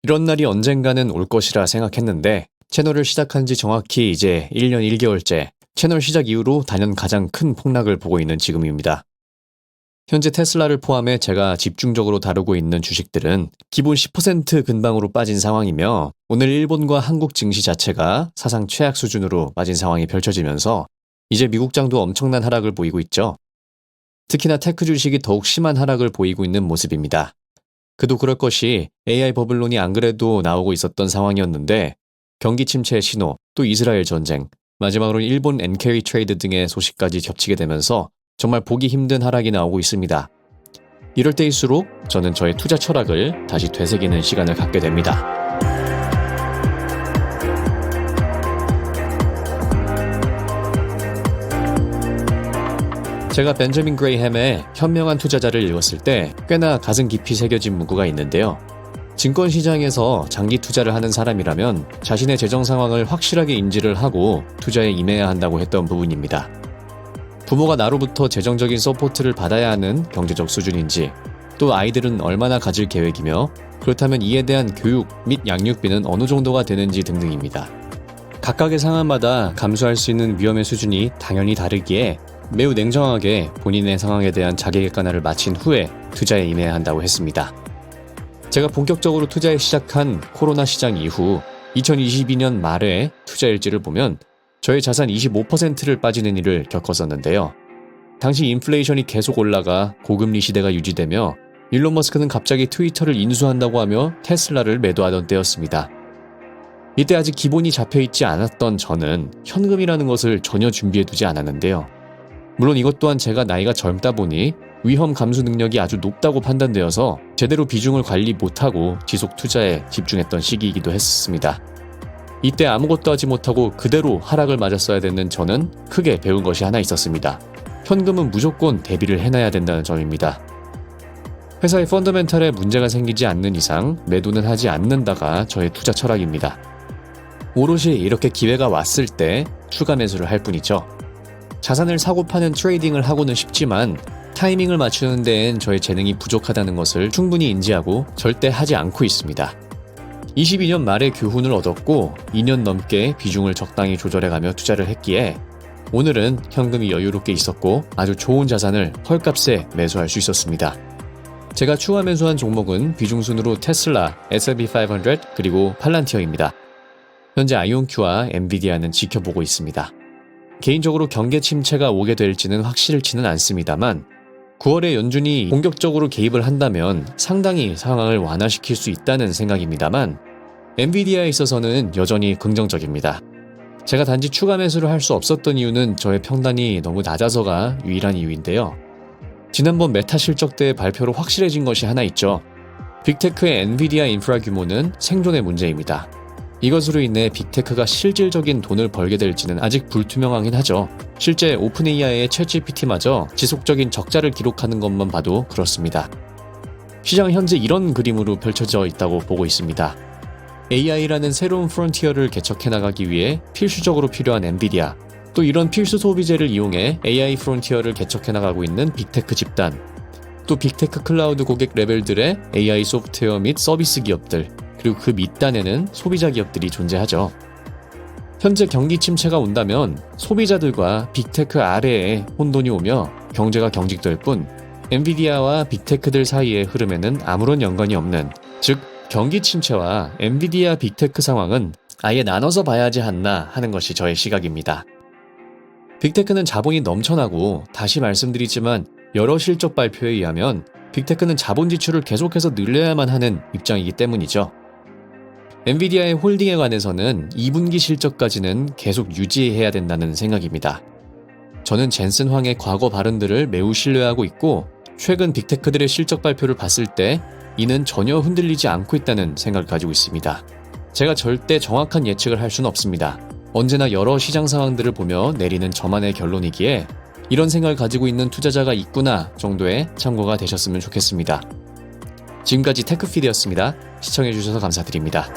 이런 날이 언젠가는 올 것이라 생각했는데 채널을 시작한 지 정확히 이제 1년 1개월째, 채널 시작 이후로 단연 가장 큰 폭락을 보고 있는 지금입니다. 현재 테슬라를 포함해 제가 집중적으로 다루고 있는 주식들은 기본 10% 근방으로 빠진 상황이며, 오늘 일본과 한국 증시 자체가 사상 최악 수준으로 빠진 상황이 펼쳐지면서 이제 미국장도 엄청난 하락을 보이고 있죠. 특히나 테크 주식이 더욱 심한 하락을 보이고 있는 모습입니다. 그도 그럴 것이 AI 버블론이 안 그래도 나오고 있었던 상황이었는데, 경기 침체의 신호, 또 이스라엘 전쟁, 마지막으로 일본 NK 트레이드 등의 소식까지 겹치게 되면서 정말 보기 힘든 하락이 나오고 있습니다. 이럴 때일수록 저는 저의 투자 철학을 다시 되새기는 시간을 갖게 됩니다. 제가 벤저민 그레이햄의 현명한 투자자를 읽었을 때 꽤나 가슴 깊이 새겨진 문구가 있는데요. 증권시장에서 장기 투자를 하는 사람이라면 자신의 재정 상황을 확실하게 인지를 하고 투자에 임해야 한다고 했던 부분입니다. 부모가 나로부터 재정적인 서포트를 받아야 하는 경제적 수준인지, 또 아이들은 얼마나 가질 계획이며, 그렇다면 이에 대한 교육 및 양육비는 어느 정도가 되는지 등등입니다. 각각의 상황마다 감수할 수 있는 위험의 수준이 당연히 다르기에 매우 냉정하게 본인의 상황에 대한 자기객관화를 마친 후에 투자에 임해야 한다고 했습니다. 제가 본격적으로 투자에 시작한 코로나 시장 이후 2022년 말에 투자 일지를 보면 저의 자산 25%를 빠지는 일을 겪었었는데요. 당시 인플레이션이 계속 올라가 고금리 시대가 유지되며 일론 머스크는 갑자기 트위터를 인수한다고 하며 테슬라를 매도하던 때였습니다. 이때 아직 기본이 잡혀있지 않았던 저는 현금이라는 것을 전혀 준비해두지 않았는데요. 물론 이것 또한 제가 나이가 젊다 보니 위험 감수 능력이 아주 높다고 판단되어서 제대로 비중을 관리 못하고 지속 투자에 집중했던 시기이기도 했습니다. 이때 아무것도 하지 못하고 그대로 하락을 맞았어야 되는 저는 크게 배운 것이 하나 있었습니다. 현금은 무조건 대비를 해놔야 된다는 점입니다. 회사의 펀더멘탈에 문제가 생기지 않는 이상 매도는 하지 않는다가 저의 투자 철학입니다. 오롯이 이렇게 기회가 왔을 때 추가 매수를 할 뿐이죠. 자산을 사고 파는 트레이딩을 하고는 싶지만 타이밍을 맞추는 데엔 저의 재능이 부족하다는 것을 충분히 인지하고 절대 하지 않고 있습니다. 22년 말에 교훈을 얻었고 2년 넘게 비중을 적당히 조절해가며 투자를 했기에 오늘은 현금이 여유롭게 있었고 아주 좋은 자산을 헐값에 매수할 수 있었습니다. 제가 추가 매수한 종목은 비중순으로 테슬라, S&P 500 그리고 팔란티어입니다. 현재 아이온큐와 엔비디아는 지켜보고 있습니다. 개인적으로 경계 침체가 오게 될지는 확실치는 않습니다만 9월에 연준이 본격적으로 개입을 한다면 상당히 상황을 완화시킬 수 있다는 생각입니다만 엔비디아에 있어서는 여전히 긍정적입니다. 제가 단지 추가 매수를 할 수 없었던 이유는 저의 평단이 너무 낮아서가 유일한 이유인데요. 지난번 메타 실적 때 발표로 확실해진 것이 하나 있죠. 빅테크의 엔비디아 인프라 규모는 생존의 문제입니다. 이것으로 인해 빅테크가 실질적인 돈을 벌게 될지는 아직 불투명하긴 하죠. 실제 오픈 AI의 챗GPT마저 지속적인 적자를 기록하는 것만 봐도 그렇습니다. 시장은 현재 이런 그림으로 펼쳐져 있다고 보고 있습니다. AI라는 새로운 프론티어를 개척해 나가기 위해 필수적으로 필요한 엔비디아, 또 이런 필수 소비재를 이용해 AI 프론티어를 개척해 나가고 있는 빅테크 집단, 또 빅테크 클라우드 고객 레벨들의 AI 소프트웨어 및 서비스 기업들, 그리고 그 밑단에는 소비자 기업들이 존재하죠. 현재 경기 침체가 온다면 소비자들과 빅테크 아래에 혼돈이 오며 경제가 경직될 뿐 엔비디아와 빅테크들 사이의 흐름에는 아무런 연관이 없는, 즉 경기 침체와 엔비디아 빅테크 상황은 아예 나눠서 봐야 하지 않나 하는 것이 저의 시각입니다. 빅테크는 자본이 넘쳐나고, 다시 말씀드리지만 여러 실적 발표에 의하면 빅테크는 자본 지출을 계속해서 늘려야만 하는 입장이기 때문이죠. 엔비디아의 홀딩에 관해서는 2분기 실적까지는 계속 유지해야 된다는 생각입니다. 저는 젠슨 황의 과거 발언들을 매우 신뢰하고 있고 최근 빅테크들의 실적 발표를 봤을 때 이는 전혀 흔들리지 않고 있다는 생각을 가지고 있습니다. 제가 절대 정확한 예측을 할 수는 없습니다. 언제나 여러 시장 상황들을 보며 내리는 저만의 결론이기에 이런 생각을 가지고 있는 투자자가 있구나 정도의 참고가 되셨으면 좋겠습니다. 지금까지 테크피드였습니다. 시청해주셔서 감사드립니다.